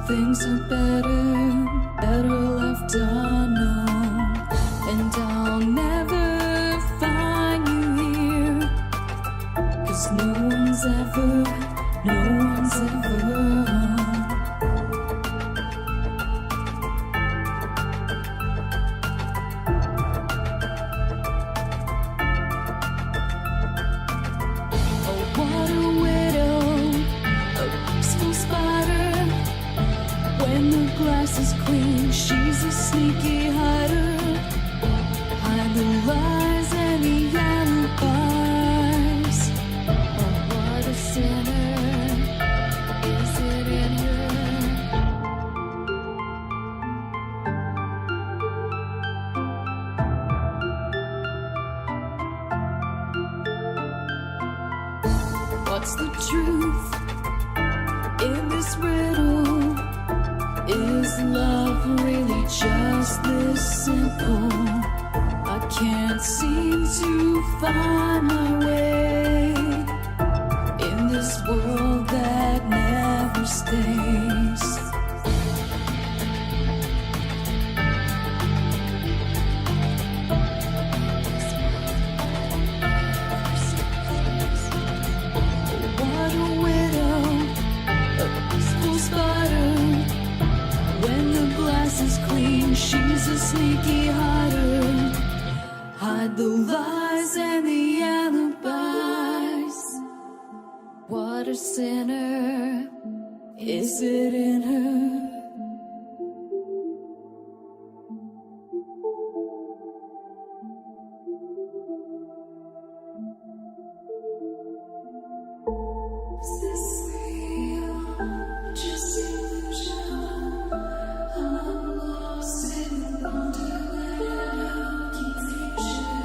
things are better left unknown. And I'll never find you here, 'cause no one's ever is clean, she's a sneaky hider. Hide the lies and the alibis. Oh, what a sinner is it in her? What's the truth in this riddle? Is love really just this simple? I can't seem to find my way in this world that never stays. What a widow, a peaceful spider. When the glass is clean, she's a sneaky hider. Hide the lies and the alibis. What a sinner is it in her? Is this real? Just illusion? I'm lost in wonderland of confusion.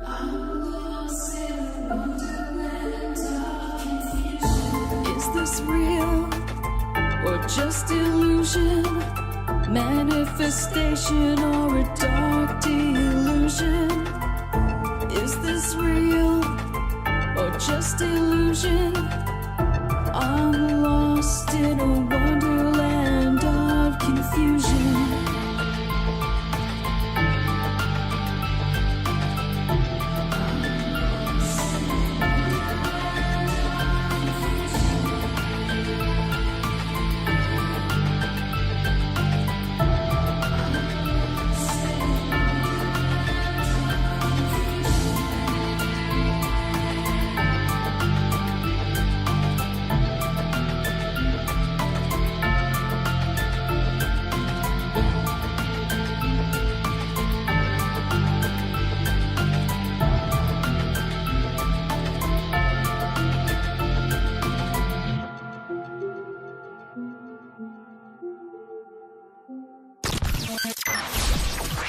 I'm lost in wonderland of confusion. Is this real or just illusion? Manifestation or a dark delusion? Is this real or just illusion? I'm lost in a wonderland of confusion.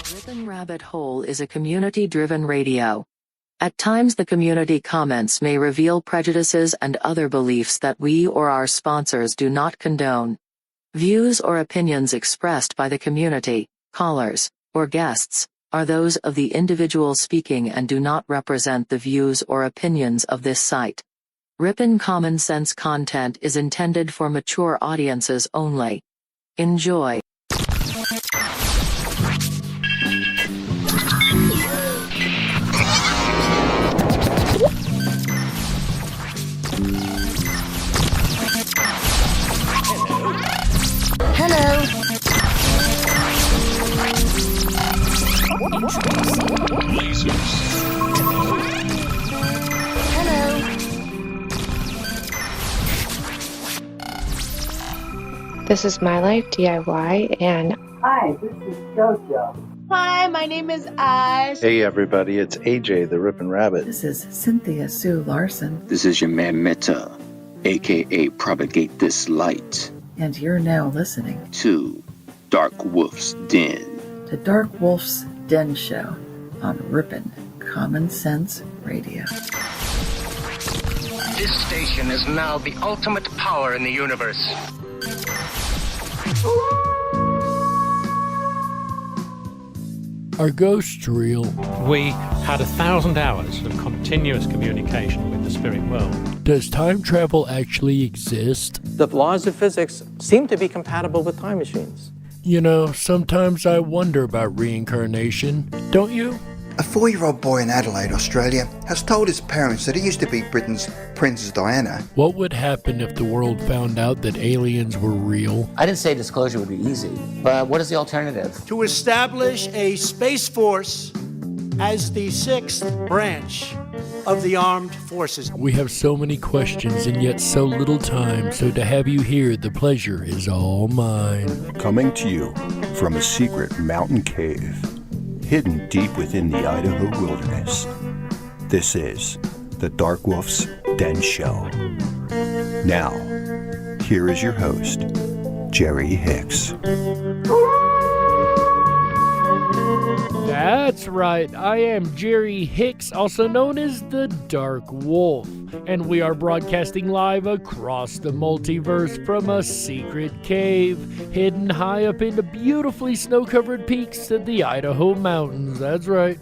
Ripon Rabbit Hole is a community-driven radio. At times the community comments may reveal prejudices and other beliefs that we or our sponsors do not condone. Views or opinions expressed by the community, callers, or guests, are those of the individual speaking and do not represent the views or opinions of this site. Ripon Common Sense content is intended for mature audiences only. Enjoy. Hello. Hello. This is My Life DIY, and hi, this is JoJo. Hi, my name is Ash. Hey everybody, it's AJ the Ripon Rabbit. This is Cynthia Sue Larson. This is your man Meta, aka Propagate This Light. And you're now listening to Dark Wolf's Den. The Dark Wolf's Den Show on Ripon Common Sense Radio. This station is now the ultimate power in the universe. Are ghosts real? We had 1,000 hours of continuous communication with the spirit world. Does time travel actually exist? The laws of physics seem to be compatible with time machines. You know, sometimes I wonder about reincarnation. Don't you? A 4-year-old boy in Adelaide, Australia, has told his parents that he used to be Britain's Princess Diana. What would happen if the world found out that aliens were real? I didn't say disclosure would be easy, but what is the alternative? To establish a space force as the 6th branch of the armed forces. We have so many questions and yet so little time, so to have you here, the pleasure is all mine. Coming to you from a secret mountain cave, hidden deep within the Idaho wilderness. This is the Dark Wolf's Den Show. Now, here is your host, Jerry Hicks. That's right, I am Jerry Hicks, also known as the Dark Wolf, and we are broadcasting live across the multiverse from a secret cave hidden high up in the beautifully snow-covered peaks of the Idaho mountains. That's right.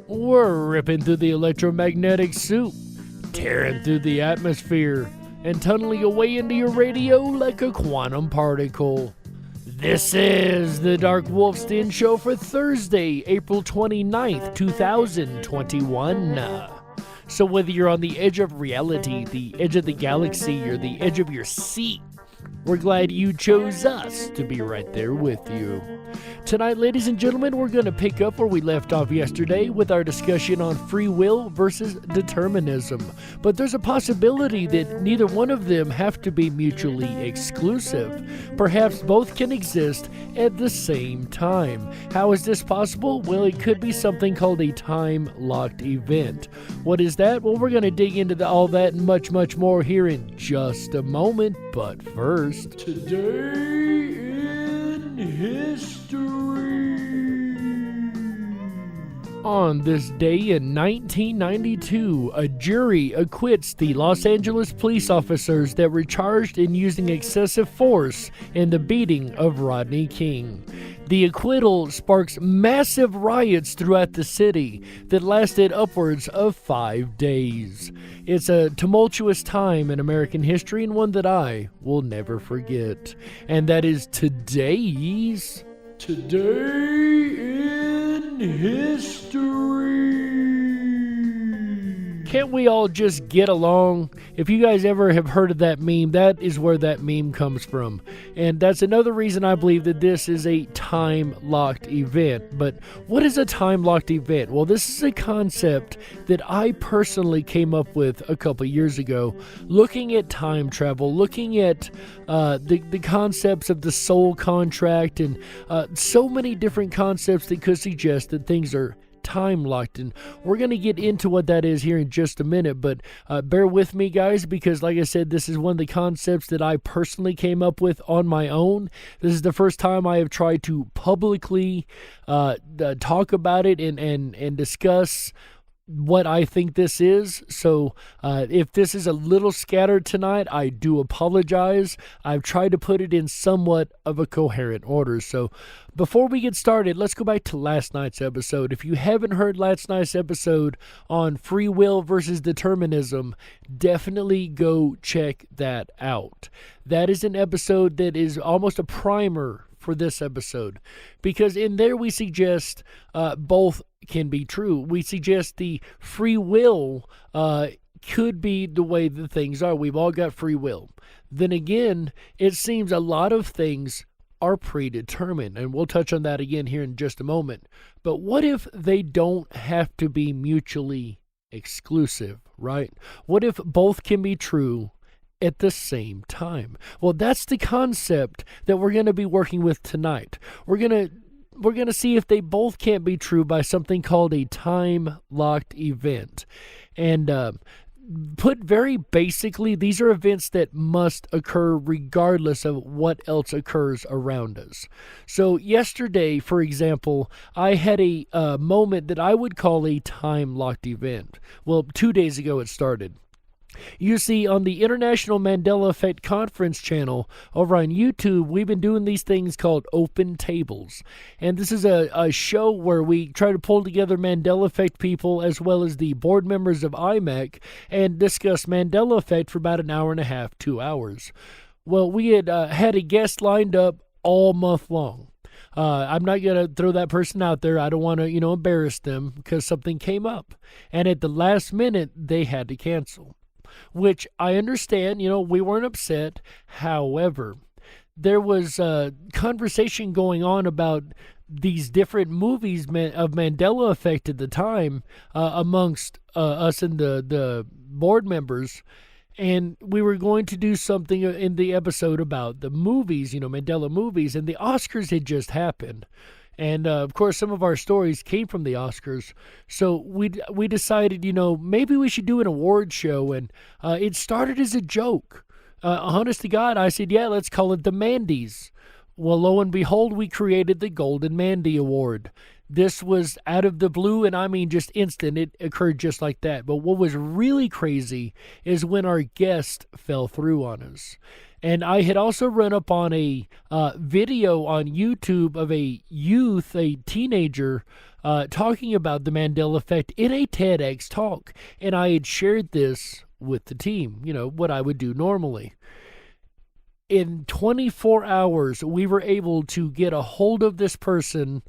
We're ripping through the electromagnetic soup, tearing through the atmosphere, and tunneling away into your radio like a quantum particle. This is the Dark Wolf's Den Show for Thursday, April 29th, 2021. So whether you're on the edge of reality, the edge of the galaxy, or the edge of your seat, we're glad you chose us to be right there with you. Tonight, ladies and gentlemen, we're going to pick up where we left off yesterday with our discussion on free will versus determinism. But there's a possibility that neither one of them have to be mutually exclusive. Perhaps both can exist at the same time. How is this possible? Well, it could be something called a time-locked event. What is that? Well, we're going to dig into all that and much, much more here in just a moment. But first, today in history. On this day in 1992, a jury acquits the Los Angeles police officers that were charged in using excessive force in the beating of Rodney King. The acquittal sparks massive riots throughout the city that lasted upwards of 5 days. It's a tumultuous time in American history and one that I will never forget. And that is today's Today in History. Can't we all just get along? If you guys ever have heard of that meme, that is where that meme comes from. And that's another reason I believe that this is a time-locked event. But what is a time-locked event? Well, this is a concept that I personally came up with a couple years ago, looking at time travel, looking at the concepts of the soul contract, and so many different concepts that could suggest that things are time locked, and we're going to get into what that is here in just a minute, but bear with me, guys, because like I said, this is one of the concepts that I personally came up with on my own. This is the first time I have tried to publicly talk about it and discuss what I think this is. So if this is a little scattered tonight, I do apologize. I've tried to put it in somewhat of a coherent order. So before we get started, let's go back to last night's episode. If you haven't heard last night's episode on free will versus determinism, definitely go check that out. That is an episode that is almost a primer for this episode, because in there we suggest both can be true. We suggest the free will could be the way the things are. We've all got free will. Then again, it seems a lot of things are predetermined, and we'll touch on that again here in just a moment. But what if they don't have to be mutually exclusive, right? What if both can be true at the same time? Well, that's the concept that we're going to be working with tonight. We're going to see if they both can't be true by something called a time-locked event. And put very basically, these are events that must occur regardless of what else occurs around us. So yesterday, for example, I had a moment that I would call a time-locked event. Well, 2 days ago it started. You see, on the International Mandela Effect Conference channel over on YouTube, we've been doing these things called open tables. And this is a show where we try to pull together Mandela Effect people as well as the board members of IMEC and discuss Mandela Effect for about an hour and a half, 2 hours. Well, we had had a guest lined up all month long. I'm not going to throw that person out there. I don't want to, embarrass them because something came up. And at the last minute, they had to cancel. Which I understand, we weren't upset. However, there was a conversation going on about these different movies of Mandela Effect at the time amongst us and the board members. And we were going to do something in the episode about the movies, Mandela movies, and the Oscars had just happened. And, of course, some of our stories came from the Oscars. So we decided, maybe we should do an award show. And it started as a joke. Honest to God, I said, yeah, let's call it the Mandy's. Well, lo and behold, we created the Golden Mandy Award. This was out of the blue, and I mean just instant. It occurred just like that. But what was really crazy is when our guest fell through on us. And I had also run up on a video on YouTube of a teenager, talking about the Mandela Effect in a TEDx talk. And I had shared this with the team, what I would do normally. In 24 hours, we were able to get a hold of this person,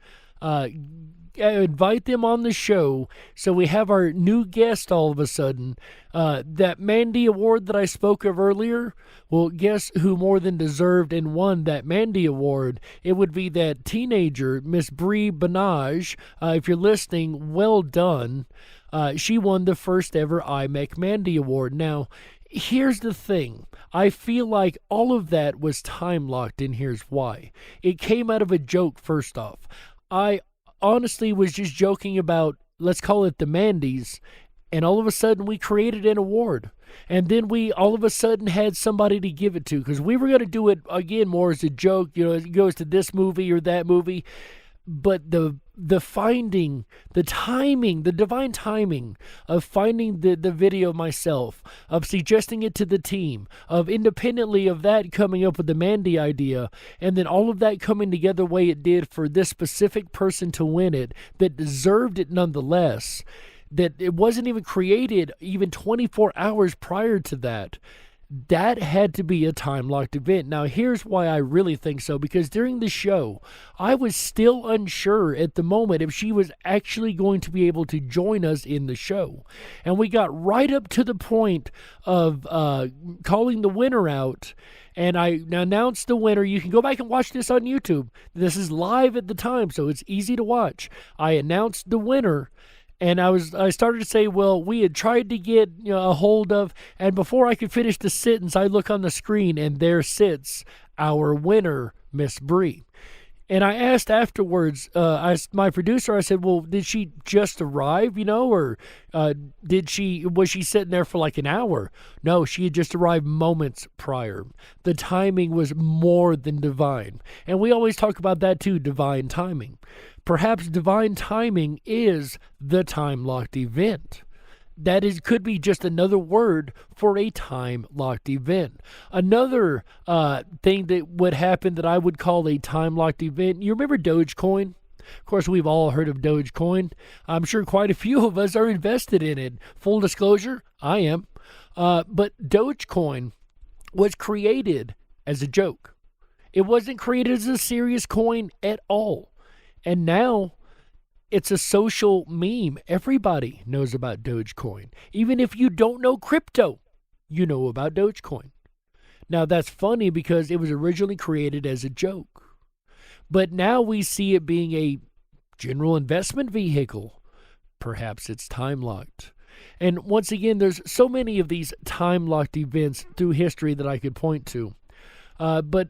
invite them on the show. So we have our new guest all of a sudden. That Mandy Award that I spoke of earlier, well, guess who more than deserved and won that Mandy Award? It would be that teenager, Miss Bree Banage. If you're listening, well done. She won the first ever IMEC Mandy Award. Now, here's the thing. I feel like all of that was time locked, and here's why. It came out of a joke, first off. I honestly was just joking about, let's call it the Mandy's, and all of a sudden we created an award. And then we all of a sudden had somebody to give it to, because we were going to do it, again, more as a joke. It goes to this movie or that movie. But the finding, the timing, the divine timing of finding the video myself, of suggesting it to the team, of independently of that coming up with the Mandy idea, and then all of that coming together the way it did for this specific person to win it, that deserved it nonetheless, that it wasn't even created even 24 hours prior to that. That had to be a time-locked event. Now, here's why I really think so, because during the show, I was still unsure at the moment if she was actually going to be able to join us in the show. And we got right up to the point of calling the winner out, and I announced the winner. You can go back and watch this on YouTube. This is live at the time, so it's easy to watch. I announced the winner. And I started to say, well, we had tried to get a hold of, and before I could finish the sentence, I look on the screen, and there sits our winner, Miss Bree. And I asked afterwards, my producer, I said, well, did she just arrive, or was she sitting there for like an hour? No, she had just arrived moments prior. The timing was more than divine. And we always talk about that too, divine timing. Perhaps divine timing is the time-locked event. That could be just another word for a time-locked event. Another thing that would happen that I would call a time-locked event, you remember Dogecoin? Of course, we've all heard of Dogecoin. I'm sure quite a few of us are invested in it. Full disclosure, I am. But Dogecoin was created as a joke. It wasn't created as a serious coin at all. And now it's a social meme. Everybody knows about Dogecoin. Even if you don't know crypto, you know about Dogecoin. Now, that's funny because it was originally created as a joke. But now we see it being a general investment vehicle. Perhaps it's time-locked. And once again, there's so many of these time-locked events through history that I could point to. But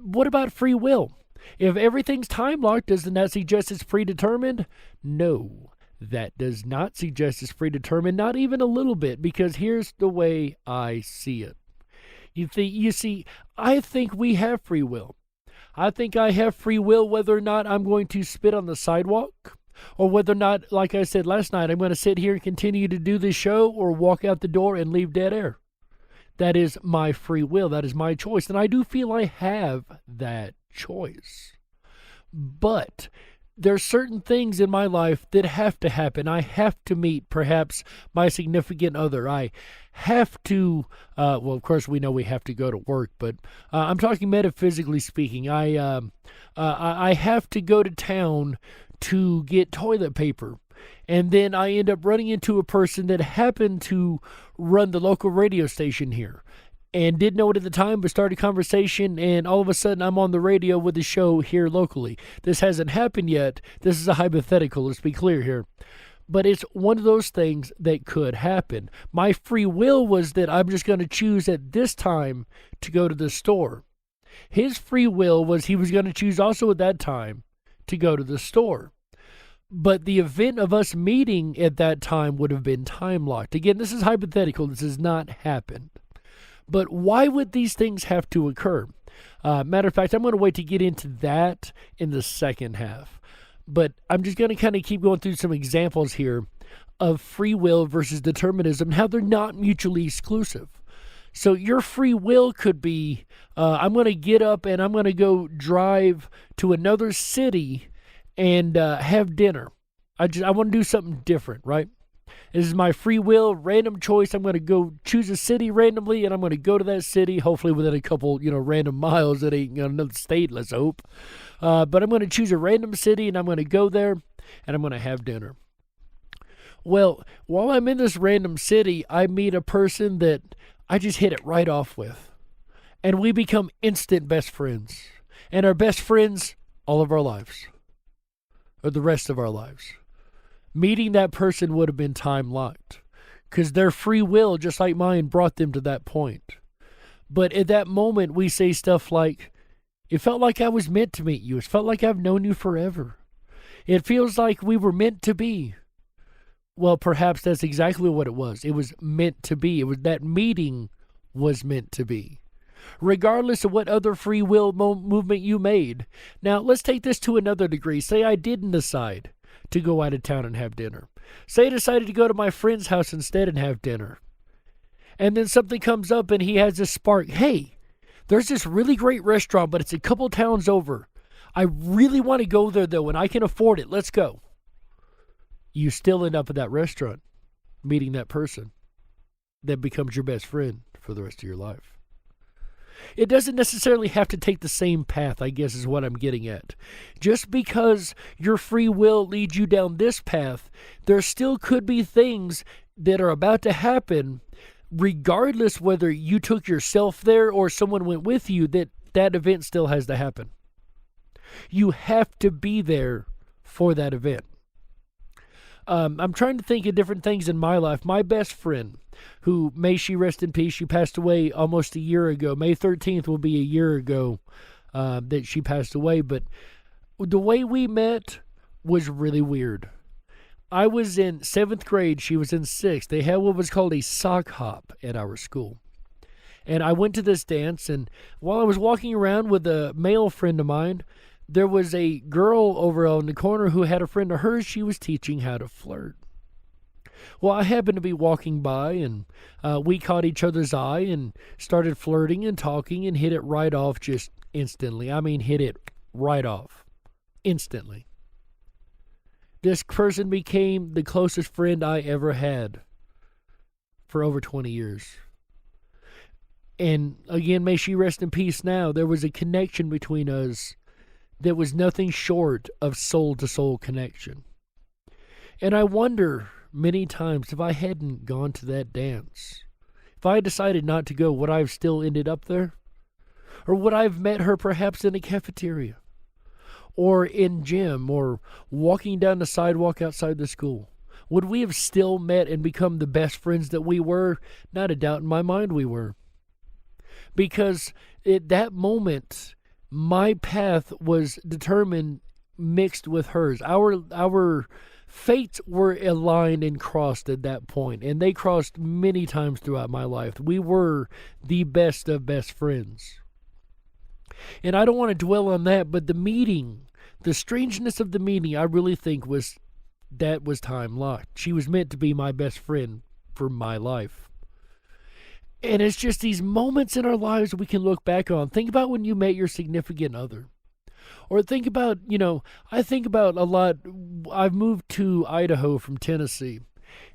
what about free will? If everything's time-locked, doesn't that suggest it's predetermined? No, that does not suggest it's predetermined, not even a little bit, because here's the way I see it. You see, I think we have free will. I think I have free will whether or not I'm going to spit on the sidewalk. Or whether or not, like I said last night, I'm going to sit here and continue to do this show or walk out the door and leave dead air. That is my free will. That is my choice. And I do feel I have that choice. But there's certain things in my life that have to happen. I have to meet perhaps my significant other. I have to, well, of course we know we have to go to work, but I'm talking metaphysically speaking. I have to go to town to get toilet paper. And then I end up running into a person that happened to run the local radio station here and didn't know it at the time, but started a conversation, and all of a sudden I'm on the radio with the show here locally. This hasn't happened yet. This is a hypothetical, let's be clear here. But it's one of those things that could happen. My free will was that I'm just going to choose at this time to go to the store. His free will was he was going to choose also at that time to go to the store. But the event of us meeting at that time would have been time locked. Again, this is hypothetical. This has not happened. But why would these things have to occur? Matter of fact, I'm going to wait to get into that in the second half. But I'm just going to kind of keep going through some examples here of free will versus determinism, how they're not mutually exclusive. So your free will could be, I'm going to get up and I'm going to go drive to another city and have dinner. I want to do something different, right? This is my free will, random choice. I'm going to go choose a city randomly, and I'm going to go to that city, hopefully within a couple, random miles. That ain't another state, let's hope. But I'm going to choose a random city, and I'm going to go there, and I'm going to have dinner. Well, while I'm in this random city, I meet a person that I just hit it right off with. And we become instant best friends. And our best friends all of our lives. Or the rest of our lives. Meeting that person would have been time locked. Because their free will, just like mine, brought them to that point. But at that moment, we say stuff like, it felt like I was meant to meet you. It felt like I've known you forever. It feels like we were meant to be. Well, perhaps that's exactly what it was. It was meant to be. It was that meeting was meant to be. Regardless of what other free will movement you made. Now, let's take this to another degree. Say I didn't decide to go out of town and have dinner. Say I decided to go to my friend's house instead and have dinner. And then something comes up and he has this spark. Hey, there's this really great restaurant, but it's a couple towns over. I really want to go there, though, and I can afford it. Let's go. You still end up at that restaurant, meeting that person that becomes your best friend for the rest of your life. It doesn't necessarily have to take the same path, I guess is what I'm getting at. Just because your free will leads you down this path, there still could be things that are about to happen, regardless whether you took yourself there or someone went with you, that event still has to happen. You have to be there for that event. I'm trying to think of different things in my life. My best friend, who, may she rest in peace, she passed away almost a year ago. May 13th will be a year ago that she passed away. But the way we met was really weird. I was in 7th grade. She was in 6th. They had what was called a sock hop at our school. And I went to this dance, and while I was walking around with a male friend of mine, there was a girl over on the corner who had a friend of hers. She was teaching how to flirt. Well, I happened to be walking by, and we caught each other's eye and started flirting and talking and hit it right off just instantly. I mean, hit it right off. Instantly. This person became the closest friend I ever had for over 20 years. And again, may she rest in peace now. There was a connection between us that was nothing short of soul-to-soul connection. And I wonder many times if I hadn't gone to that dance, if I had decided not to go, would I have still ended up there? Or would I have met her perhaps in a cafeteria? Or in gym? Or walking down the sidewalk outside the school? Would we have still met and become the best friends that we were? Not a doubt in my mind we were. Because at that moment, my path was determined mixed with hers. Our fates were aligned and crossed at that point, and they crossed many times throughout my life. We were the best of best friends. And I don't want to dwell on that, but the meeting, the strangeness of the meeting, I really think was that was time locked. She was meant to be my best friend for my life. And it's just these moments in our lives we can look back on. Think about when you met your significant other. Or think about, I think about a lot. I've moved to Idaho from Tennessee.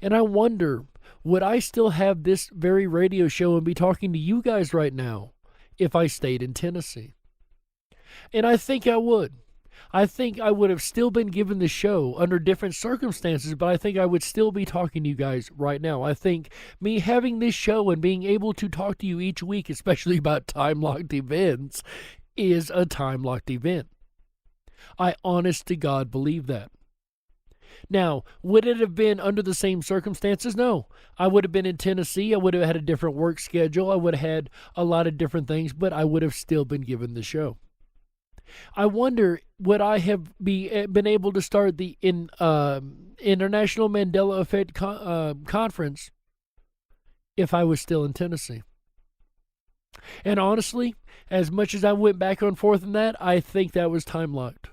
And I wonder, would I still have this very radio show and be talking to you guys right now if I stayed in Tennessee? And I think I would. I think I would have still been given the show under different circumstances, but I think I would still be talking to you guys right now. I think me having this show and being able to talk to you each week, especially about time-locked events, is a time-locked event. I honest to God believe that. Now, would it have been under the same circumstances? No. I would have been in Tennessee. I would have had a different work schedule. I would have had a lot of different things, but I would have still been given the show. I wonder, would I have been able to start the International Mandela Effect Conference if I was still in Tennessee? And honestly, as much as I went back and forth in that, I think that was time locked.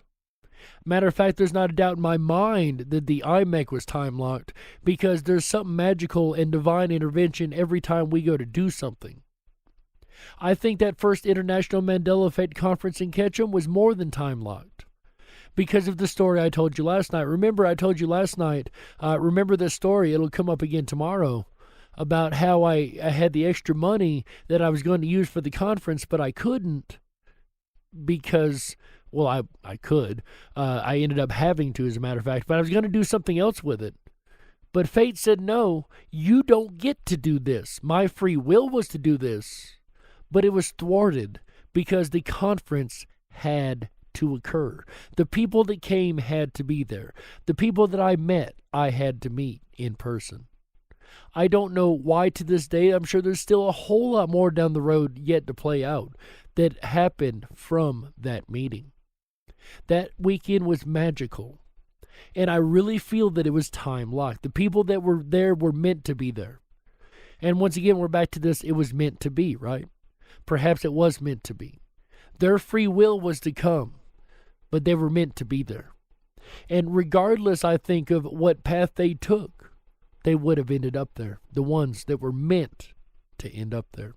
Matter of fact, there's not a doubt in my mind that the IMEC was time locked, because there's something magical and divine intervention every time we go to do something. I think that first International Mandela Effect Conference in Ketchum was more than time locked because of the story I told you last night. Remember, I told you last night, remember this story, it'll come up again tomorrow, about how I had the extra money that I was going to use for the conference, but I couldn't because, well, I could. I ended up having to, as a matter of fact, but I was going to do something else with it. But fate said, no, you don't get to do this. My free will was to do this. But it was thwarted because the conference had to occur. The people that came had to be there. The people that I met, I had to meet in person. I don't know why to this day. I'm sure there's still a whole lot more down the road yet to play out that happened from that meeting. That weekend was magical. And I really feel that it was time locked. The people that were there were meant to be there. And once again, we're back to this, it was meant to be, right? Perhaps it was meant to be. Their free will was to come, but they were meant to be there. And regardless, I think, of what path they took, they would have ended up there. The ones that were meant to end up there.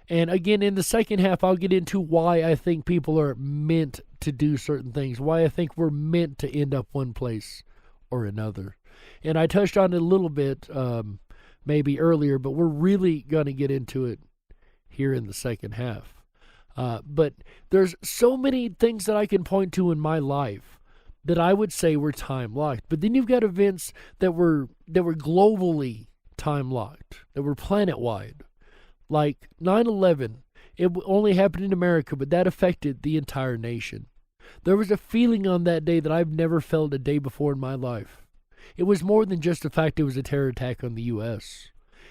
And again, in the second half, I'll get into why I think people are meant to do certain things, why I think we're meant to end up one place or another. And I touched on it a little bit maybe earlier, but we're really going to get into it here in the second half. But there's so many things that I can point to in my life that I would say were time locked. But then you've got events that were globally time locked, that were planet wide. Like 9/11, it only happened in America, but that affected the entire nation. There was a feeling on that day that I've never felt a day before in my life. It was more than just the fact it was a terror attack on the U.S.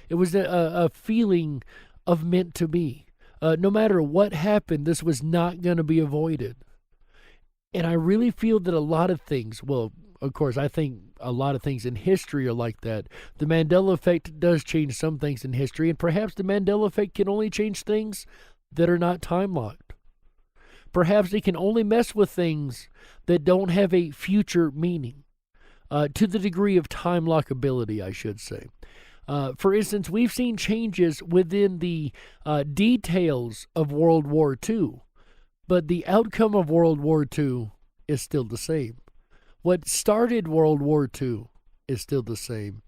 It was a feeling of meant to be. No matter what happened, this was not going to be avoided. And I really feel that a lot of things, well, of course, I think a lot of things in history are like that. The Mandela effect does change some things in history, and perhaps the Mandela effect can only change things that are not time-locked. Perhaps it can only mess with things that don't have a future meaning, to the degree of time lockability, I should say. For instance, we've seen changes within the details of World War II, but the outcome of World War II is still the same. What started World War II is still the same,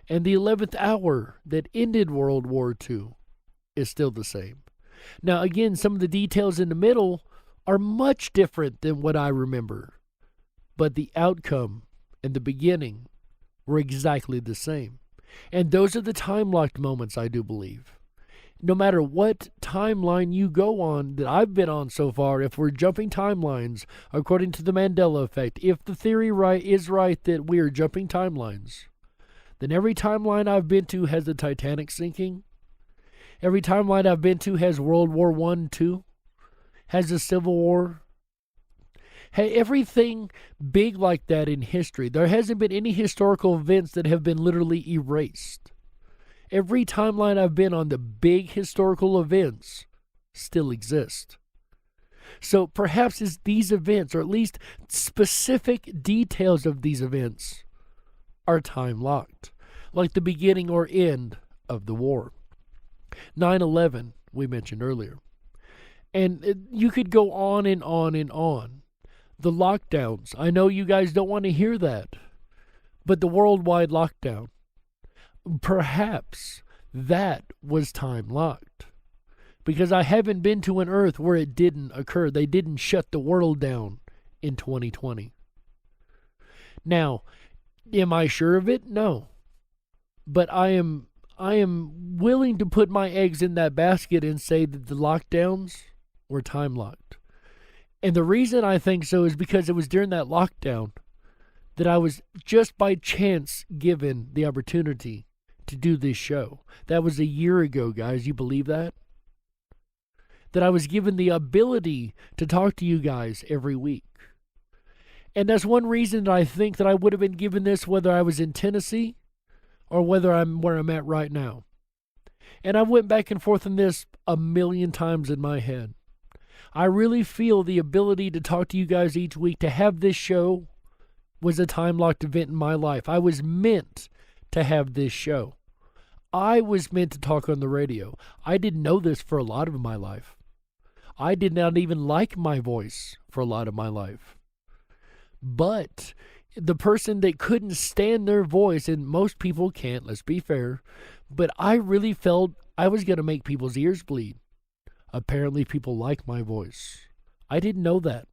and the 11th hour that ended World War II is still the same. Now, again, some of the details in the middle are much different than what I remember, but the outcome and the beginning were exactly the same. And those are the time-locked moments, I do believe. No matter what timeline you go on that I've been on so far, if we're jumping timelines according to the Mandela effect, if the theory is right that we are jumping timelines, then every timeline I've been to has the Titanic sinking. Every timeline I've been to has World War I, II, has the Civil War. Hey, everything big like that in history. There hasn't been any historical events that have been literally erased. Every timeline I've been on, the big historical events still exist. So perhaps it's these events, or at least specific details of these events, are time locked, like the beginning or end of the war. 9/11, we mentioned earlier. And you could go on and on and on. The lockdowns, I know you guys don't want to hear that, but the worldwide lockdown, perhaps that was time locked. Because I haven't been to an Earth where it didn't occur. They didn't shut the world down in 2020. Now, am I sure of it? No. But I am willing to put my eggs in that basket and say that the lockdowns were time locked. And the reason I think so is because it was during that lockdown that I was just by chance given the opportunity to do this show. That was a year ago, guys. You believe that? That I was given the ability to talk to you guys every week. And that's one reason that I think that I would have been given this whether I was in Tennessee or whether I'm where I'm at right now. And I went back and forth on this a million times in my head. I really feel the ability to talk to you guys each week, to have this show, was a time-locked event in my life. I was meant to have this show. I was meant to talk on the radio. I didn't know this for a lot of my life. I did not even like my voice for a lot of my life. But the person that couldn't stand their voice, and most people can't, let's be fair, but I really felt I was going to make people's ears bleed. Apparently people like my voice. I didn't know that.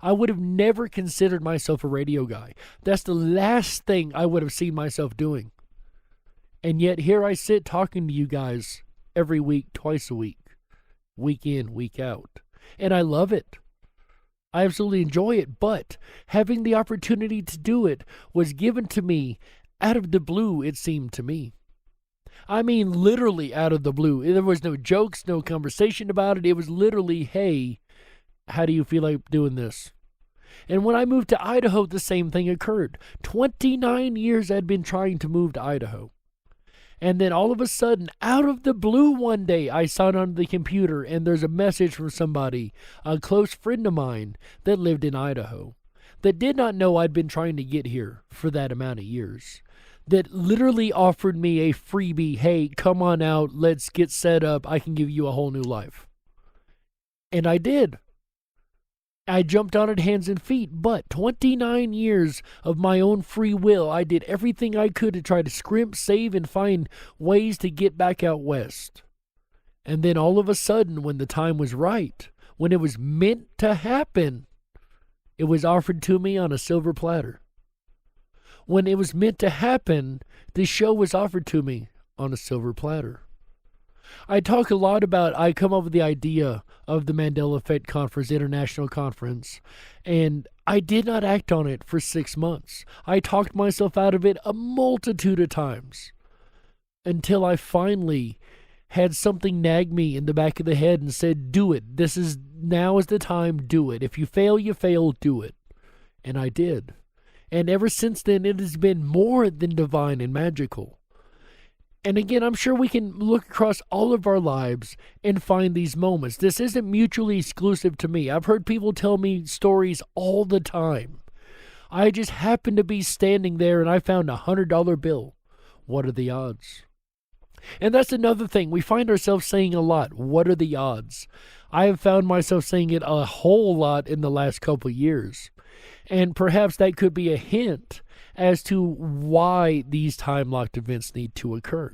I would have never considered myself a radio guy. That's the last thing I would have seen myself doing. And yet here I sit talking to you guys every week, twice a week, week in, week out. And I love it. I absolutely enjoy it, but having the opportunity to do it was given to me out of the blue, it seemed to me. I mean, literally out of the blue. There was no jokes, no conversation about it. It was literally, hey, how do you feel like doing this? And when I moved to Idaho, the same thing occurred. 29 years I'd been trying to move to Idaho. And then all of a sudden, out of the blue one day, I saw it on the computer and there's a message from somebody, a close friend of mine that lived in Idaho, that did not know I'd been trying to get here for that amount of years, that literally offered me a freebie. Hey, come on out, let's get set up, I can give you a whole new life. And I did. I jumped on it hands and feet, but 29 years of my own free will, I did everything I could to try to scrimp, save, and find ways to get back out west. And then all of a sudden, when the time was right, when it was meant to happen, it was offered to me on a silver platter. When it was meant to happen, the show was offered to me on a silver platter. I talk a lot about, I come up with the idea of the Mandela Effect Conference, International Conference, and I did not act on it for 6 months. I talked myself out of it a multitude of times until I finally had something nag me in the back of the head and said, do it. Now is the time, do it. If you fail, you fail, do it. And I did. And ever since then, it has been more than divine and magical. And again, I'm sure we can look across all of our lives and find these moments. This isn't mutually exclusive to me. I've heard people tell me stories all the time. I just happened to be standing there and I found a $100 bill. What are the odds? And that's another thing. We find ourselves saying a lot. What are the odds? I have found myself saying it a whole lot in the last couple years. And perhaps that could be a hint as to why these time-locked events need to occur.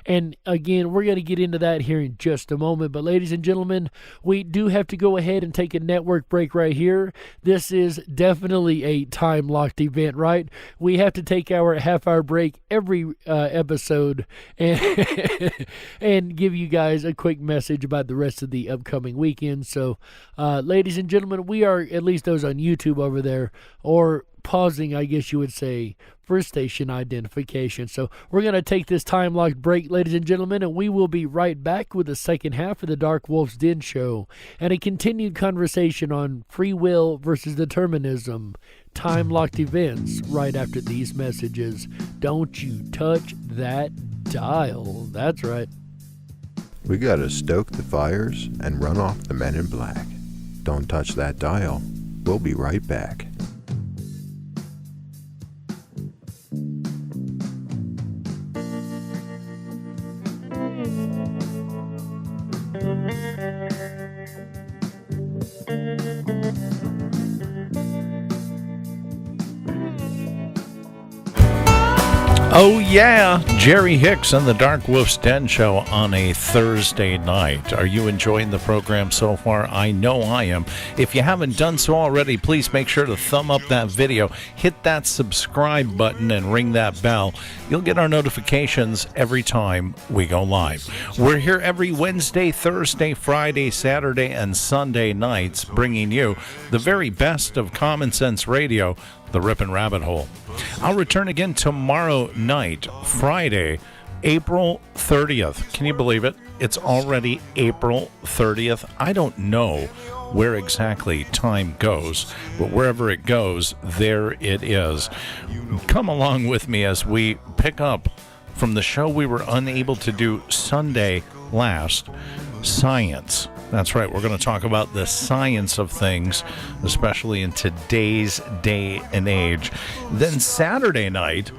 And again, we're going to get into that here in just a moment. But ladies and gentlemen, we do have to go ahead and take a network break right here. This is definitely a time-locked event, right? We have to take our half-hour break every episode and give you guys a quick message about the rest of the upcoming weekend. So, ladies and gentlemen, we are, at least those on YouTube over there, or pausing, I guess you would say, for station identification. So we're going to take this time-locked break, ladies and gentlemen, and we will be right back with the second half of the Dark Wolf's Den Show and a continued conversation on free will versus determinism, time-locked events, right after these messages. Don't you touch that dial. That's right. We gotta stoke the fires and run off the men in black. Don't touch that dial. We'll be right back. Oh yeah, Jerry Hicks and the Dark Wolf's Den Show on a Thursday night. Are you enjoying the program so far? I know I am. If you haven't done so already, please make sure to thumb up that video, hit that subscribe button, and ring that bell. You'll get our notifications every time we go live. We're here every Wednesday, Thursday, Friday, Saturday, and Sunday nights, bringing you the very best of Common Sense Radio, the Ripon Rabbit Hole. I'll return again tomorrow night, Friday, April 30th. Can you believe it? It's already April 30th. I don't know where exactly time goes, but wherever it goes, there it is. Come along with me as we pick up from the show we were unable to do Sunday last, science. That's right, we're going to talk about the science of things, especially in today's day and age. Then Saturday night,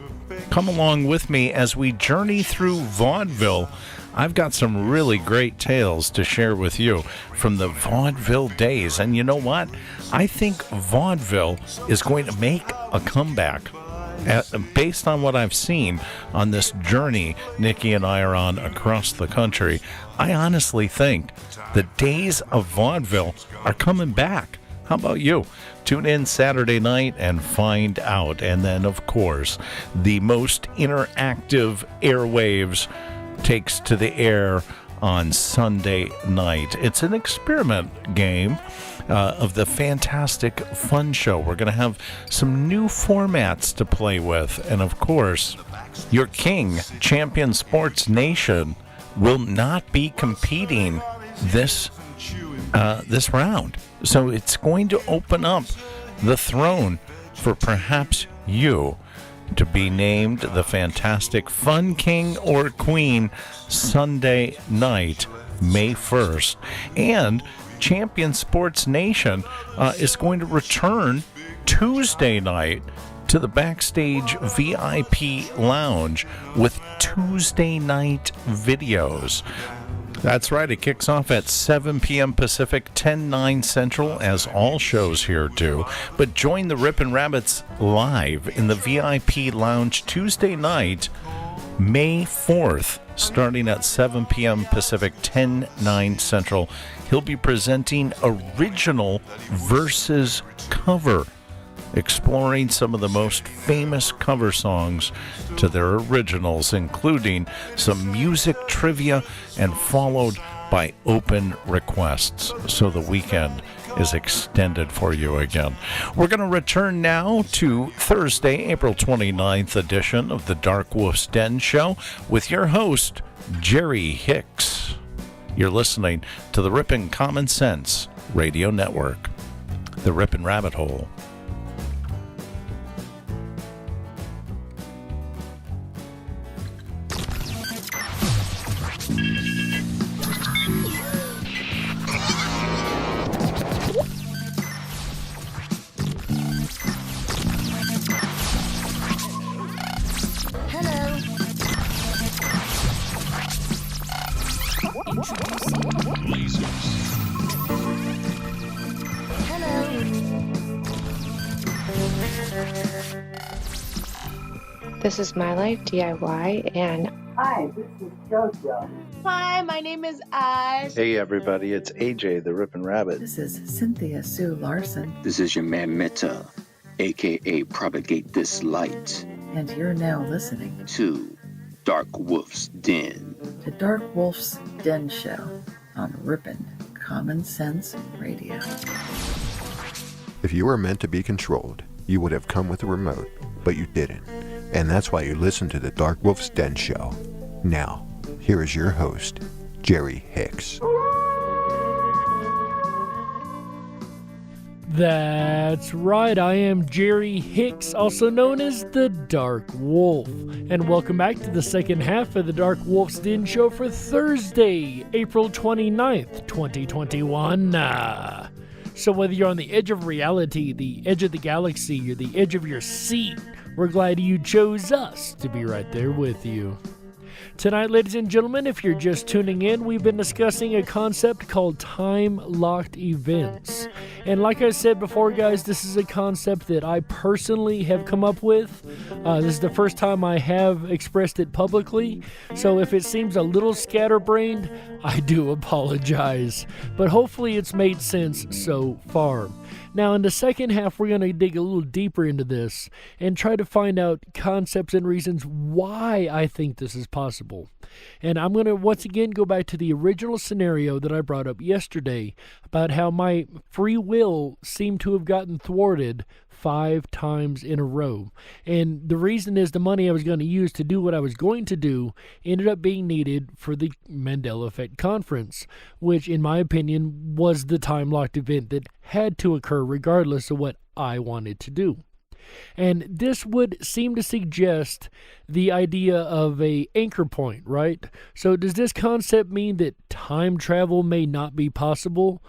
come along with me as we journey through vaudeville. I've got some really great tales to share with you from the vaudeville days. And you know what? I think vaudeville is going to make a comeback. Based on what I've seen on this journey Nikki and I are on across the country, I honestly think the days of vaudeville are coming back. How about you? Tune in Saturday night and find out. And then, of course, the most interactive airwaves takes to the air on Sunday night. It's an experiment game of the Fantastic Fun Show. We're going to have some new formats to play with. And of course, your king, Champion Sports Nation, will not be competing this round. So it's going to open up the throne for perhaps you to be named the Fantastic Fun King or Queen Sunday night, May 1st. And Champion Sports Nation is going to return Tuesday night to the Backstage VIP Lounge with Tuesday night videos. That's right, it kicks off at 7 p.m. Pacific, 10/9 Central, as all shows here do. But join the Ripon Rabbits live in the VIP Lounge Tuesday night, May 4th, starting at 7 p.m. Pacific, 10/9 Central. He'll be presenting Original versus Cover, exploring some of the most famous cover songs to their originals, including some music trivia and followed by open requests. So the weekend is extended for you again. We're going to return now to Thursday, April 29th edition of the Dark Wolf's Den Show with your host, Jerry Hicks. You're listening to the Ripon Common Sense Radio Network, the Ripon Rabbit Hole. This is My Life DIY, and Hi, this is JoJo. Hi, my name is Oz. Hey everybody, it's AJ the Ripon Rabbit. This is Cynthia Sue Larson. This is your man Meta, aka Propagate This Light. And you're now listening to Dark Wolf's Den. The Dark Wolf's Den Show on Ripon Common Sense Radio. If you were meant to be controlled, you would have come with a remote, but you didn't. And that's why you listen to the Dark Wolf's Den Show. Now, here is your host, Jerry Hicks. That's right, I am Jerry Hicks, also known as the Dark Wolf. And welcome back to the second half of the Dark Wolf's Den Show for Thursday, April 29th, 2021. So whether you're on the edge of reality, the edge of the galaxy, or the edge of your seat, we're glad you chose us to be right there with you. Tonight, ladies and gentlemen, if you're just tuning in, we've been discussing a concept called time-locked events. And like I said before, guys, this is a concept that I personally have come up with. This is the first time I have expressed it publicly. So if it seems a little scatterbrained, I do apologize. But hopefully it's made sense so far. Now, in the second half, we're going to dig a little deeper into this and try to find out concepts and reasons why I think this is possible. And I'm going to once again go back to the original scenario that I brought up yesterday about how my free will seemed to have gotten thwarted 5 times in a row. And the reason is the money I was going to use to do what I was going to do ended up being needed for the Mandela Effect Conference, which in my opinion was the time-locked event that had to occur regardless of what I wanted to do. And this would seem to suggest the idea of a anchor point, right? So does this concept mean that time travel may not be possible?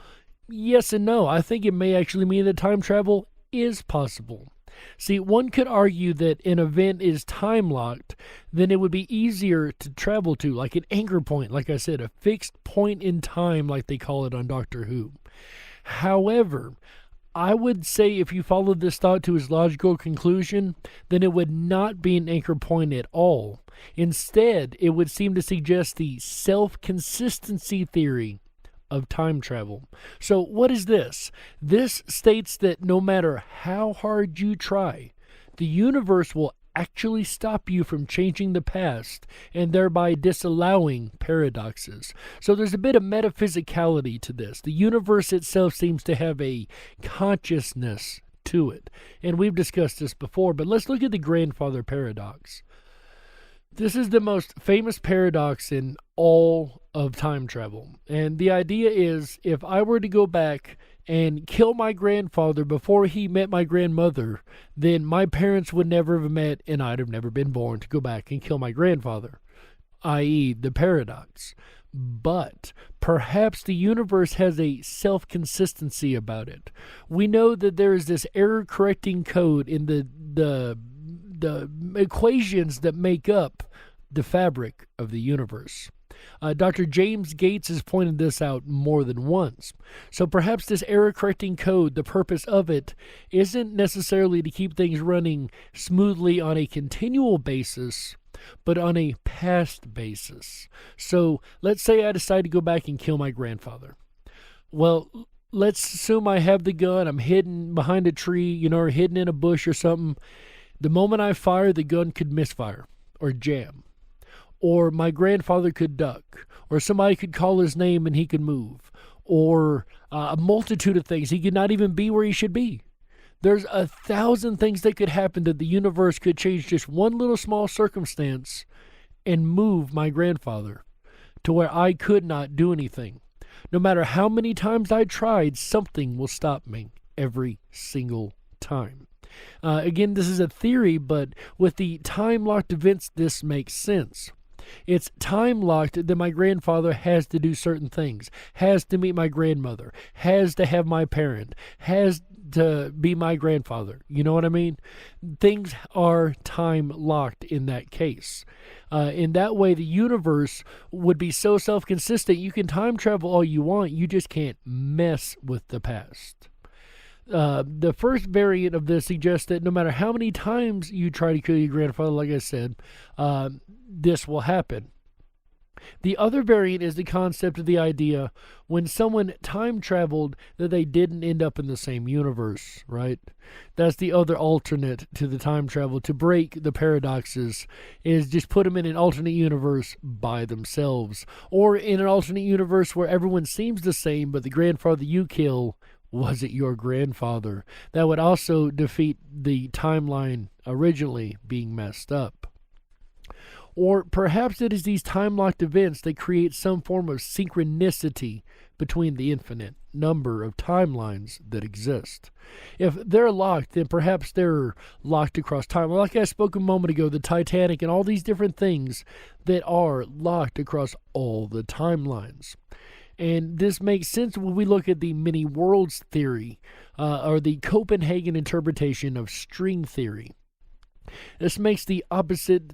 Yes and no. I think it may actually mean that time travel is possible. See, one could argue that an event is time-locked, then it would be easier to travel to, like an anchor point, like I said, a fixed point in time like they call it on Doctor Who. However, I would say if you followed this thought to its logical conclusion, then it would not be an anchor point at all. Instead, it would seem to suggest the self-consistency theory of time travel. So what is this? This states that no matter how hard you try, the universe will actually stop you from changing the past and thereby disallowing paradoxes. So there's a bit of metaphysicality to this. The universe itself seems to have a consciousness to it. And we've discussed this before, but let's look at the grandfather paradox. This is the most famous paradox in all of time travel. And the idea is, if I were to go back and kill my grandfather before he met my grandmother, then my parents would never have met and I'd have never been born to go back and kill my grandfather, i.e. the paradox. But perhaps the universe has a self-consistency about it. We know that there is this error-correcting code in the equations that make up the fabric of the universe. Dr. James Gates has pointed this out more than once. So perhaps this error-correcting code, the purpose of it, isn't necessarily to keep things running smoothly on a continual basis, but on a past basis. So let's say I decide to go back and kill my grandfather. Well, let's assume I have the gun, I'm hidden behind a tree, or hidden in a bush or something. The moment I fire, the gun could misfire or jam. Or my grandfather could duck, or somebody could call his name and he could move, or a multitude of things. He could not even be where he should be. There's 1,000 things that could happen that the universe could change just one little small circumstance and move my grandfather to where I could not do anything. No matter how many times I tried, something will stop me every single time. Again, this is a theory, but with the time-locked events, this makes sense. It's time-locked that my grandfather has to do certain things, has to meet my grandmother, has to have my parent, has to be my grandfather. You know what I mean? Things are time-locked in that case. In that way, the universe would be so self-consistent, you can time travel all you want, you just can't mess with the past. The first variant of this suggests that no matter how many times you try to kill your grandfather, like I said, this will happen. The other variant is the concept of the idea when someone time traveled that they didn't end up in the same universe, right? That's the other alternate to the time travel. To break the paradoxes is just put them in an alternate universe by themselves, or in an alternate universe where everyone seems the same, but the grandfather you kill wasn't your grandfather. That would also defeat the timeline originally being messed up. Or perhaps it is these time-locked events that create some form of synchronicity between the infinite number of timelines that exist. If they're locked, then perhaps they're locked across time. Like I spoke a moment ago, the Titanic and all these different things that are locked across all the timelines. And this makes sense when we look at the many worlds theory, or the Copenhagen interpretation of string theory. This makes the opposite.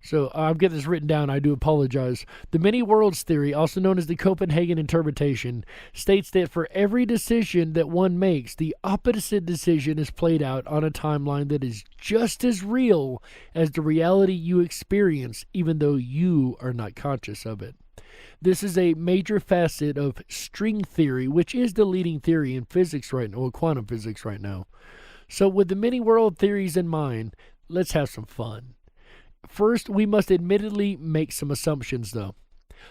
So I've got this written down. I do apologize. The many worlds theory, also known as the Copenhagen interpretation, states that for every decision that one makes, the opposite decision is played out on a timeline that is just as real as the reality you experience, even though you are not conscious of it. This is a major facet of string theory, which is the leading theory in physics right now, or quantum physics right now. So with the many world theories in mind, let's have some fun. First, we must admittedly make some assumptions, though.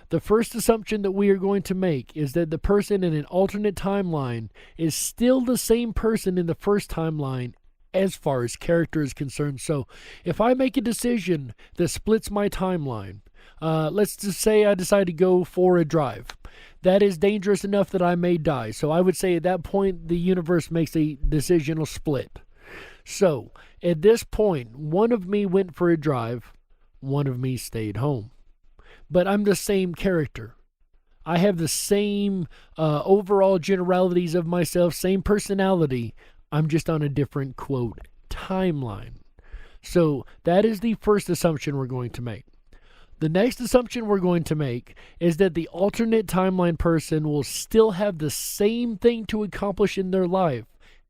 The first assumption that we are going to make is that the person in an alternate timeline is still the same person in the first timeline as far as character is concerned. So, if I make a decision that splits my timeline, let's just say I decide to go for a drive. That is dangerous enough that I may die. So I would say at that point, the universe makes a decisional split. So, at this point, one of me went for a drive, one of me stayed home. But I'm the same character. I have the same overall generalities of myself, same personality. I'm just on a different, quote, timeline. So, that is the first assumption we're going to make. The next assumption we're going to make is that the alternate timeline person will still have the same thing to accomplish in their life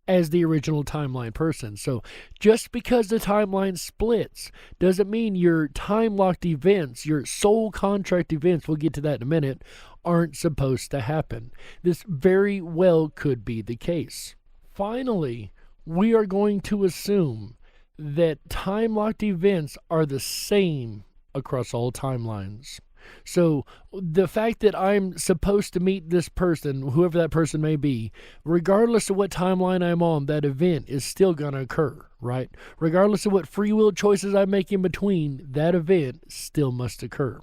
as the original timeline person. So just because the timeline splits doesn't mean your time-locked events, your soul contract events, we'll get to that in a minute, aren't supposed to happen. This very well could be the case. Finally, we are going to assume that time-locked events are the same across all timelines. So the fact that I'm supposed to meet this person, whoever that person may be, regardless of what timeline I'm on, that event is still going to occur, right? Regardless of what free will choices I make in between, that event still must occur.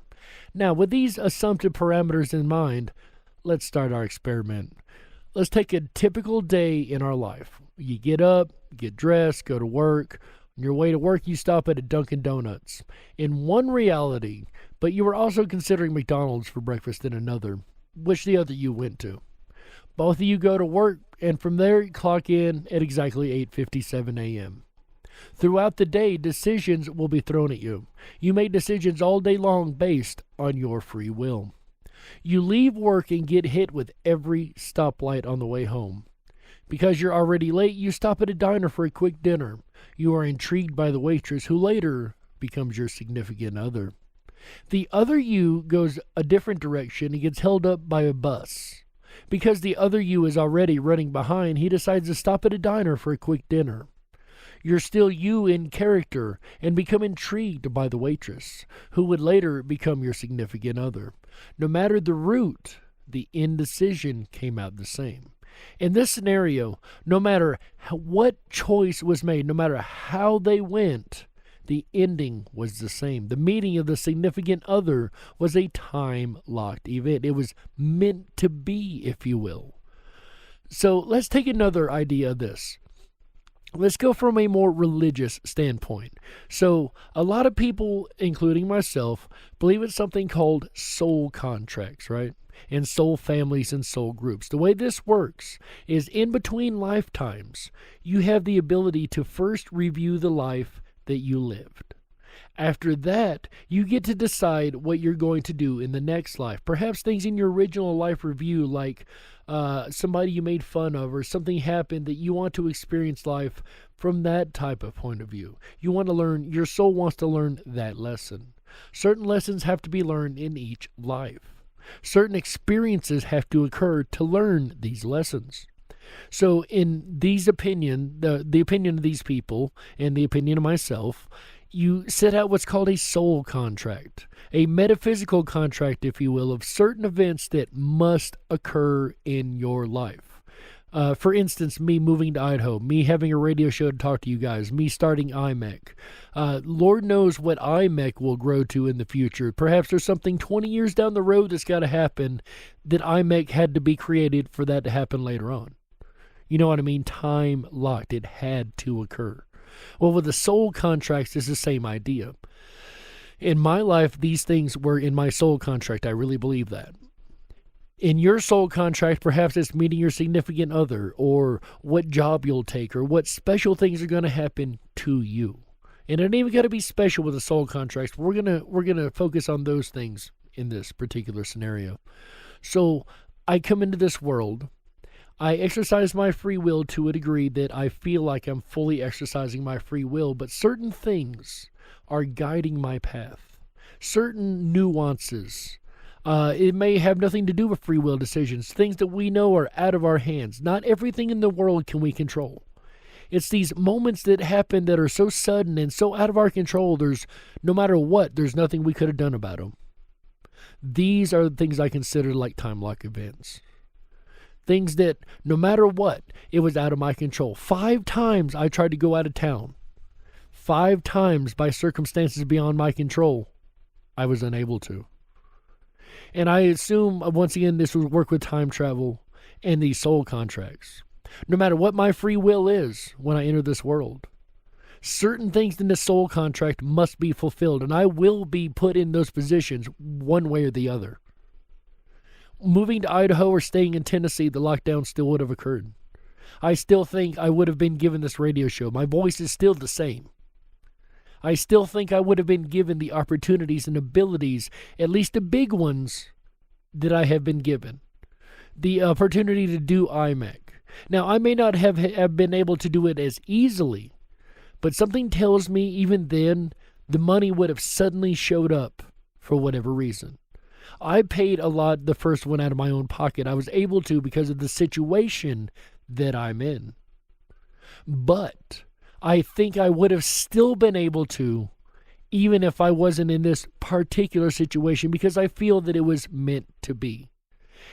Now, with these assumptive parameters in mind, let's start our experiment. Let's take a typical day in our life. You get up, get dressed, go to work. On your way to work, you stop at a Dunkin' Donuts. In one reality, but you were also considering McDonald's for breakfast in another, which the other you went to. Both of you go to work, and from there you clock in at exactly 8:57 a.m. Throughout the day, decisions will be thrown at you. You make decisions all day long based on your free will. You leave work and get hit with every stoplight on the way home. Because you're already late, you stop at a diner for a quick dinner. You are intrigued by the waitress, who later becomes your significant other. The other you goes a different direction and gets held up by a bus. Because the other you is already running behind, he decides to stop at a diner for a quick dinner. You're still you in character and become intrigued by the waitress, who would later become your significant other. No matter the route, the indecision came out the same. In this scenario, no matter what choice was made, no matter how they went, the ending was the same. The meeting of the significant other was a time-locked event. It was meant to be, if you will. So let's take another idea of this. Let's go from a more religious standpoint. So a lot of people, including myself, believe in something called soul contracts, right? And soul families and soul groups. The way this works is in between lifetimes, you have the ability to first review the life that you lived. After that, you get to decide what you're going to do in the next life. Perhaps things in your original life review, like somebody you made fun of or something happened that you want to experience life from that type of point of view. You want to learn, your soul wants to learn that lesson. Certain lessons have to be learned in each life. Certain experiences have to occur to learn these lessons. So in these opinion, the opinion of these people and the opinion of myself, you set out what's called a soul contract, a metaphysical contract, if you will, of certain events that must occur in your life. For instance, me moving to Idaho, me having a radio show to talk to you guys, me starting IMEC. Lord knows what IMEC will grow to in the future. Perhaps there's something 20 years down the road that's got to happen that IMEC had to be created for that to happen later on. You know what I mean? Time locked. It had to occur. Well, with the soul contracts, it's the same idea. In my life, these things were in my soul contract. I really believe that. In your soul contract, perhaps it's meeting your significant other, or what job you'll take, or what special things are going to happen to you. And it ain't even got to be special with the soul contracts. We're gonna focus on those things in this particular scenario. So I come into this world. I exercise my free will to a degree that I feel like I'm fully exercising my free will, but certain things are guiding my path. Certain nuances. It may have nothing to do with free will decisions, things that we know are out of our hands. Not everything in the world can we control. It's these moments that happen that are so sudden and so out of our control, no matter what, there's nothing we could have done about them. These are the things I consider like time lock events. Things that, no matter what, it was out of my control. 5 times I tried to go out of town. 5 times by circumstances beyond my control, I was unable to. And I assume, once again, this would work with time travel and these soul contracts. No matter what my free will is when I enter this world, certain things in the soul contract must be fulfilled, and I will be put in those positions one way or the other. Moving to Idaho or staying in Tennessee, the lockdown still would have occurred. I still think I would have been given this radio show. My voice is still the same. I still think I would have been given the opportunities and abilities, at least the big ones, that I have been given. The opportunity to do IMAC. Now, I may not have been able to do it as easily, but something tells me even then the money would have suddenly showed up for whatever reason. I paid a lot the first one out of my own pocket. I was able to because of the situation that I'm in. But I think I would have still been able to, even if I wasn't in this particular situation, because I feel that it was meant to be.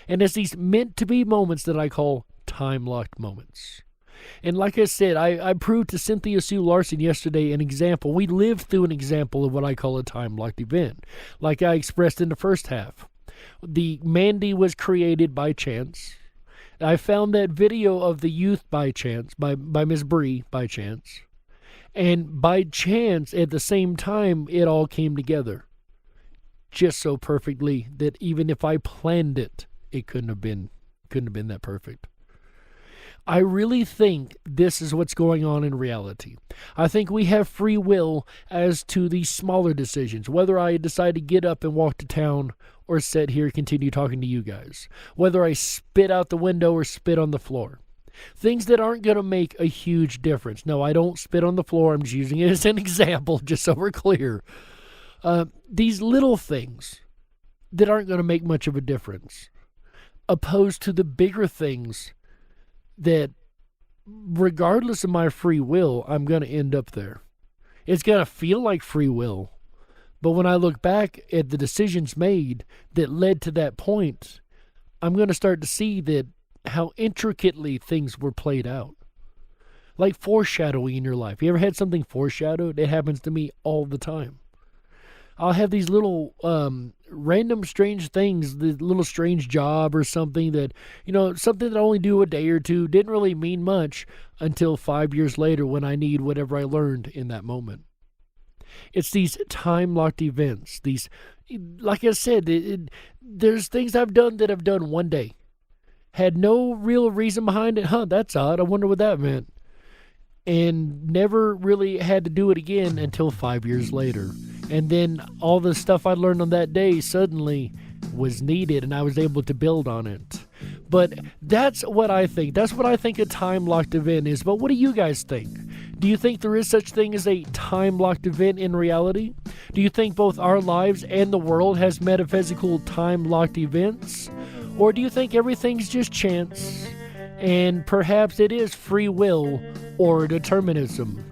And it's these meant to be moments that I call time-locked moments. And like I said, I proved to Cynthia Sue Larson yesterday an example. We lived through an example of what I call a time-locked event. Like I expressed in the first half. The Mandy was created by chance. I found that video of the youth by chance, by Miss Bree by chance. And by chance, at the same time, it all came together. Just so perfectly that even if I planned it, it couldn't have been that perfect. I really think this is what's going on in reality. I think we have free will as to the smaller decisions, whether I decide to get up and walk to town or sit here and continue talking to you guys, whether I spit out the window or spit on the floor. Things that aren't going to make a huge difference. No, I don't spit on the floor. I'm just using it as an example, just so we're clear. These little things that aren't going to make much of a difference, opposed to the bigger things that, regardless of my free will, I'm going to end up there. It's going to feel like free will. But when I look back at the decisions made that led to that point, I'm going to start to see that how intricately things were played out. Like foreshadowing in your life. You ever had something foreshadowed? It happens to me all the time. I'll have these little random strange things, the little strange job or something that, something that I only do a day or two, didn't really mean much until 5 years later when I need whatever I learned in that moment. It's these time-locked events. These, like I said, there's things I've done that I've done one day. Had no real reason behind it. That's odd. I wonder what that meant. And never really had to do it again until 5 years later. And then all the stuff I learned on that day suddenly was needed, and I was able to build on it. But that's what I think. That's what I think a time-locked event is. But what do you guys think? Do you think there is such thing as a time-locked event in reality? Do you think both our lives and the world has metaphysical time-locked events? Or do you think everything's just chance, and perhaps it is free will or determinism?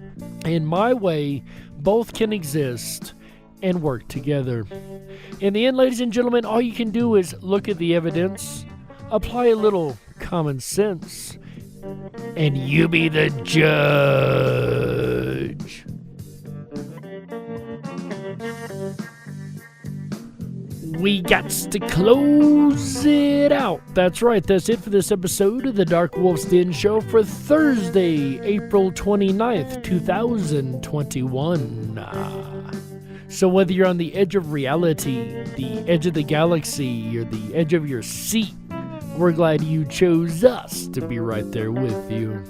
In my way, both can exist and work together. In the end, ladies and gentlemen, all you can do is look at the evidence, apply a little common sense, and you be the judge. We got to close it out. That's right. That's it for this episode of the Dark Wolf's Den Show for Thursday, April 29th, 2021. So whether you're on the edge of reality, the edge of the galaxy, or the edge of your seat, we're glad you chose us to be right there with you.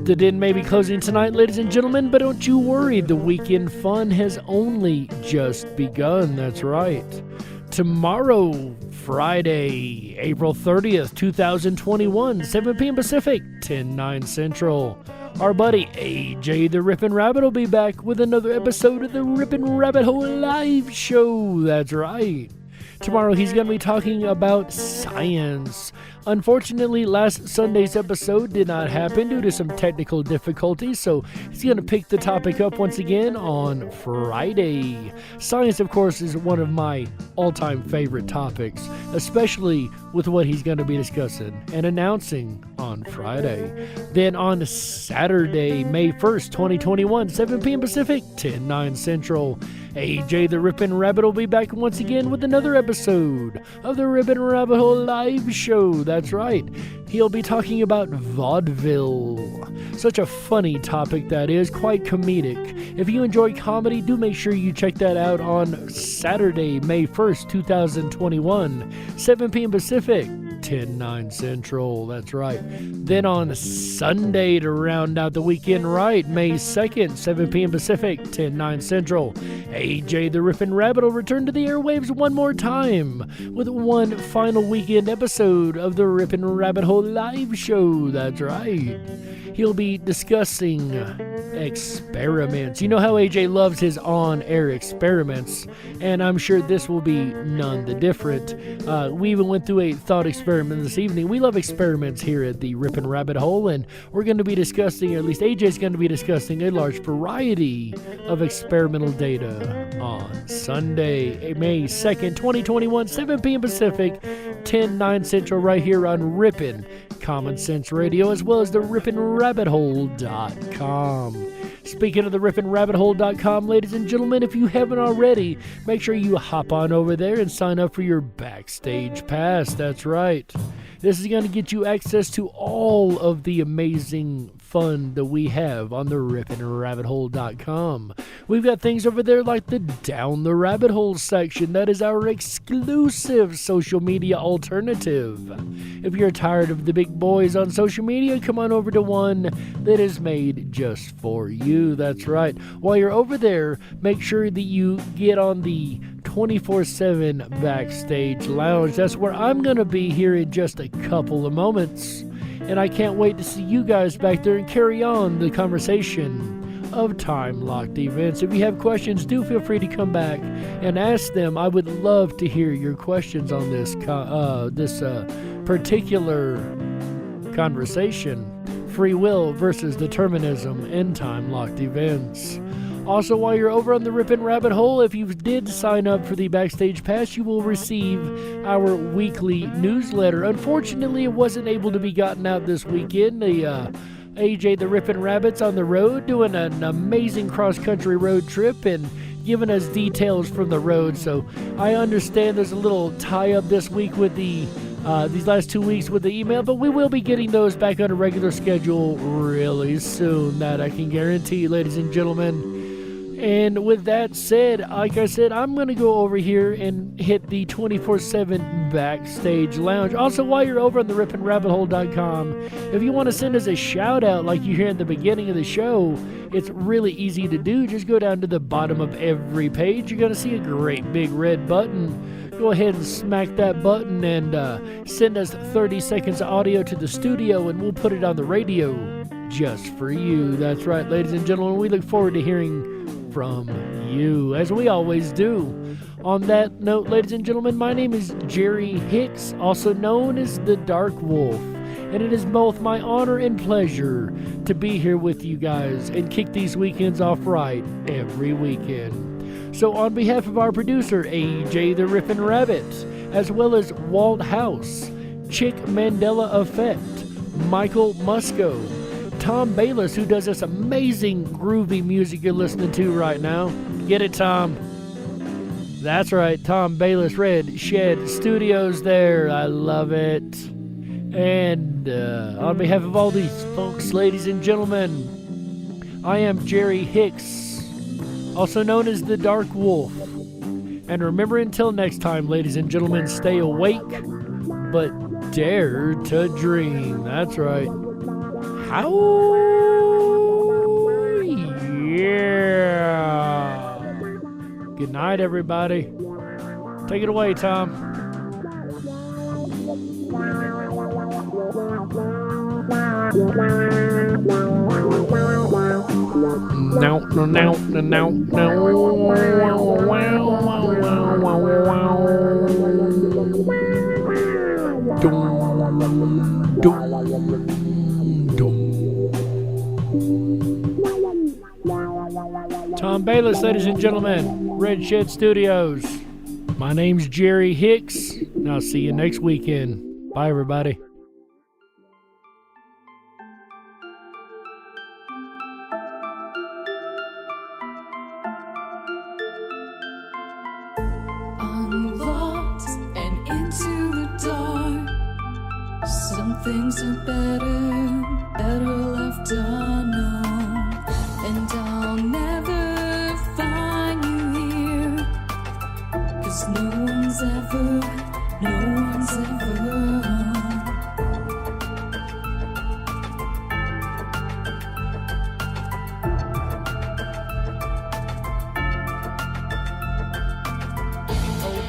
The Den may be closing tonight, ladies and gentlemen, but don't you worry, the weekend fun has only just begun. That's right. Tomorrow, Friday, April 30th, 2021, 7 p.m. Pacific, 10/9 Central. Our buddy AJ the Ripon Rabbit will be back with another episode of the Ripon Rabbit Hole Live Show. That's right. Tomorrow he's going to be talking about science. Unfortunately, last Sunday's episode did not happen due to some technical difficulties, so he's going to pick the topic up once again on Friday. Science, of course, is one of my all-time favorite topics, especially with what he's going to be discussing and announcing on Friday. Then on Saturday, May 1st, 2021, 7 p.m. Pacific, 10/9 Central, AJ the Ripon Rabbit will be back once again with another episode of the Ripon Rabbit Hole Live Show. That's right. He'll be talking about vaudeville. Such a funny topic that is, quite comedic. If you enjoy comedy, do make sure you check that out on Saturday, May 1st, 2021, 7 p.m. Pacific, 10/9 Central. That's right. Then on Sunday, to round out the weekend right, May 2nd, 7 p.m. Pacific, 10/9 Central, AJ the Ripon Rabbit will return to the airwaves one more time with one final weekend episode of the Ripon Rabbit Hole Live Show. That's right. He'll be discussing experiments. You know how AJ loves his on-air experiments, and I'm sure this will be none the different. We even went through a thought experiment this evening. We love experiments here at the Ripon Rabbit Hole, and we're going to be discussing, or at least AJ's going to be discussing, a large variety of experimental data on Sunday, May 2nd, 2021, 7 p.m. Pacific, 10/9 Central, right here on Ripon Common Sense Radio, as well as the RiponRabbitHole.com. Speaking of the RiponRabbitHole.com, ladies and gentlemen, if you haven't already, make sure you hop on over there and sign up for your Backstage Pass. That's right. This is going to get you access to all of the amazing fun that we have on the RiponRabbitHole.com. We've got things over there like the Down the Rabbit Hole section. That is our exclusive social media alternative. If you're tired of the big boys on social media, come on over to one that is made just for you. That's right. While you're over there, make sure that you get on the 24/7 Backstage Lounge. That's where I'm going to be here in just a couple of moments. And I can't wait to see you guys back there and carry on the conversation of time-locked events. If you have questions, do feel free to come back and ask them. I would love to hear your questions on this particular conversation. Free will versus determinism in time-locked events. Also, while you're over on the Ripon Rabbit Hole, if you did sign up for the Backstage Pass, you will receive our weekly newsletter. Unfortunately, it wasn't able to be gotten out this weekend. The AJ the Ripon Rabbit's on the road doing an amazing cross-country road trip and giving us details from the road. So I understand there's a little tie-up this week with these last 2 weeks with the email, but we will be getting those back on a regular schedule really soon. That I can guarantee, ladies and gentlemen. And with that said, like I said, I'm going to go over here and hit the 24/7 Backstage Lounge. Also, while you're over on the RiponRabbitHole.com, if you want to send us a shout out like you hear at the beginning of the show, it's really easy to do. Just go down to the bottom of every page. You're going to see a great big red button. Go ahead and smack that button and send us 30 seconds of audio to the studio, and we'll put it on the radio just for you. That's right, ladies and gentlemen. We look forward to hearing from you, as we always do. On that note, ladies and gentlemen, my name is Jerry Hicks, also known as the Dark Wolf, and it is both my honor and pleasure to be here with you guys and kick these weekends off right every weekend. So on behalf of our producer, AJ the Ripon Rabbit, as well as Walt House, Chick Mandela Effect, Michael Musco, Tom Bayless, who does this amazing groovy music you're listening to right now. Get it, Tom? That's right, Tom Bayless, Red Shed Studios there. I love it. And on behalf of all these folks, ladies and gentlemen, I am Jerry Hicks, also known as the Dark Wolf. And remember, until next time, ladies and gentlemen, stay awake, but Dare to dream. That's right. How? Yeah. Good night, everybody. Take it away, Tom. No. Tom Bayless, ladies and gentlemen, Red Shed Studios. My name's Jerry Hicks, and I'll see you next weekend. Bye, everybody. Unlocked and into the dark. Some things are better left unknown. And I'll never find you here, 'cause no one's ever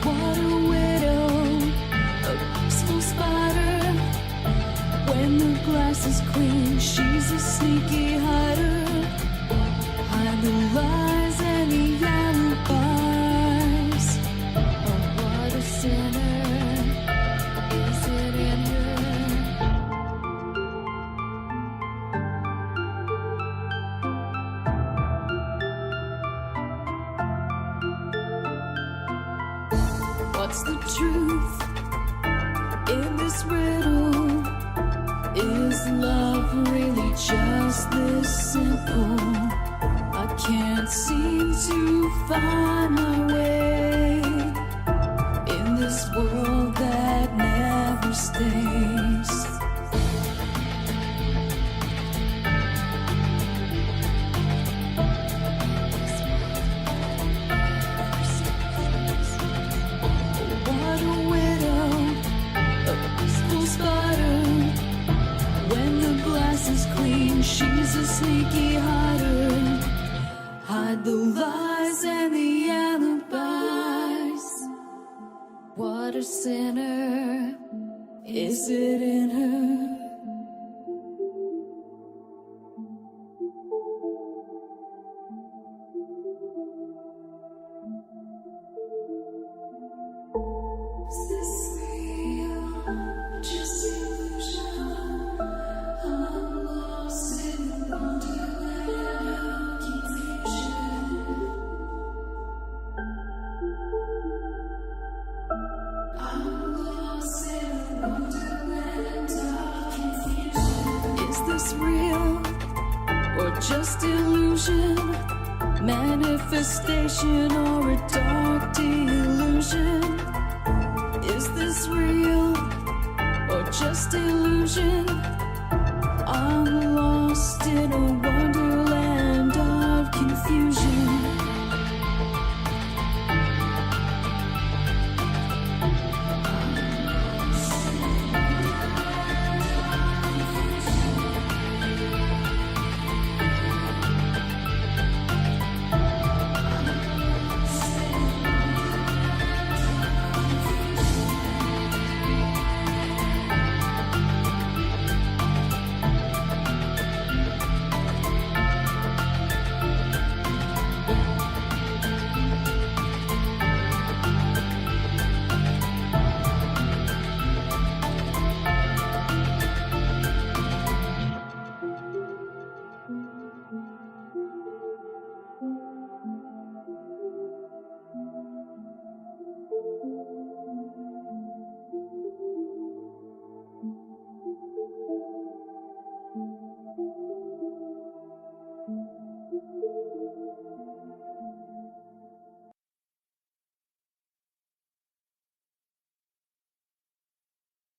What a widow, a peaceful spider. When the glass is clean, she's a sneaky hider. Hide the lies and the alibis. Oh, what a sinner, is it in her? What's the truth in this riddle? Is love really just this simple? I can't seem to find my way in this world that never stays. What a widow, a peaceful spider. When the glass is clean, she's a sneaky hider. Hide the lies and the alibis. What a sinner, is it in her? Is this real? Just illusion? I'm lost in the wonderland of confusion. I'm lost in the wonderland of confusion. Is this real or just illusion? Manifestation or a dark delusion? Is this real or just illusion? I'm lost in a wonderland of confusion.